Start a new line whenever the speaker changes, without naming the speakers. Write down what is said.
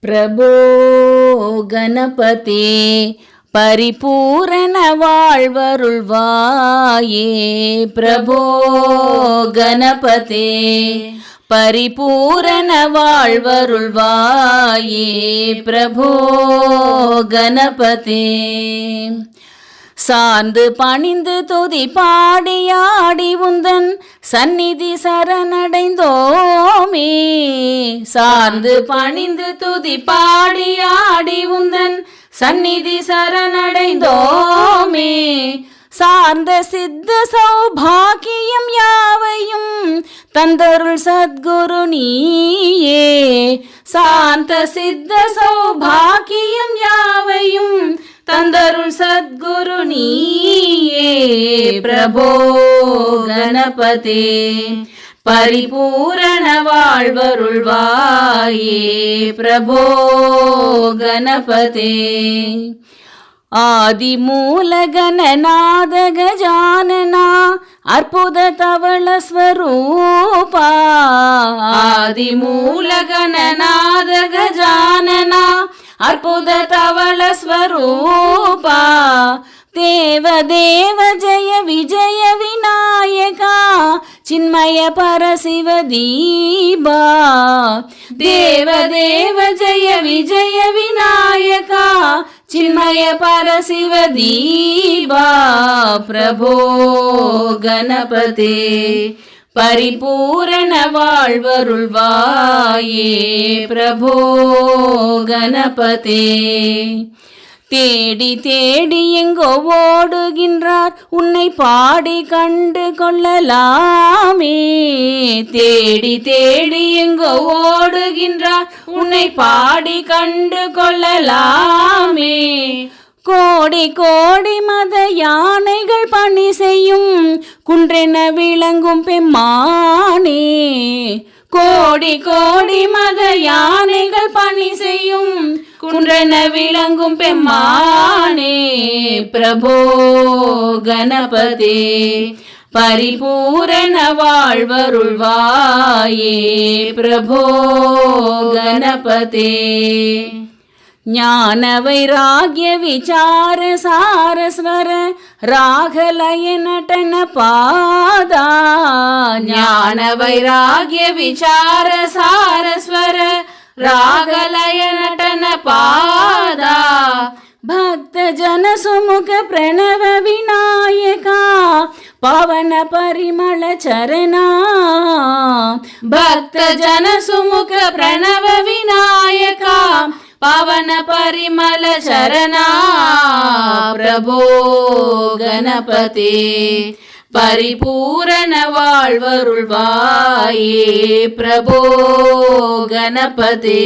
பிரபோ கணபதி பரிபூரண வாழ்வருள்வாயே. பிரபோ கணபதி பரிபூரண வாழ்வருள்வாயே. பிரபோ கணபதி சார்ந்து பணிந்து துதி பாடியாடி உந்தன் சந்நிதி சரணடைந்தோமே. சார்ந்து பணிந்து துதி பாடியாடி உந்தன் சந்நிதி சரணடைந்தோமே. சார்ந்த சித்த சௌபாகியம் யாவையும் தந்தருள் சத்குரு நீயே. சாந்த சித்த சௌபாகியம் யாவையும் தந்தருள் சத்குரு நீயே. பிரபோ கணபதி பரிபூரண வாழ்வருள்வாயே. பிரபோ கணபதி ஆதி மூல கணநாத கஜானனா அற்புத தவள ஸ்வரூபா. ஆதி மூல கணநாத கஜானனா அற்புத தவள ஸ்வரூபா. தேவ தேவ ஜய விஜய விநாயகா சின்மய பரசிவ தீபா. தேவ தேவ ஜய விஜய விநாயகா சின்மய பரசிவ தீபா. பிரபோ கணபதி பரிபூரண வாழ்வருள்வாயே. பிரபோ கணபதி தேடி தேடி எங்கோ ஓடுகின்றார் உன்னை பாடி கண்டு கொள்ளலாமே. தேடி தேடி எங்கோ ஓடுகின்றார் உன்னை பாடி கண்டு கொள்ளலாமே. கோடி கோடி மத யானைகள் பணி செய்யும் குன்றென விளங்கும் பெம்மானே. கோடி கோடி மத யானைகள் பணி செய்யும் குன்றென விளங்கும் பெம்மானே. பிரபோ கணபதி பரிபூரண வாழ்வருள்வாயே. பிரபோ கணபதி ஞான வைராகிய விசார சாரஸ்வர ராகலய நடன பாதா. ஞான வைராகிய விசார சாரஸ்வர ராகலய நடன பாதா. பக்த ஜன சுமுக பிரணவ விநாயகா பவன பரிமள சரணா. பக்த ஜன சுமுக பிரணவ விநாயகா பவன பரிமள சரணா. பிரபோ கணபதி பரிபூரண வாழ்வருள்வாயே. பிரபோ கணபதி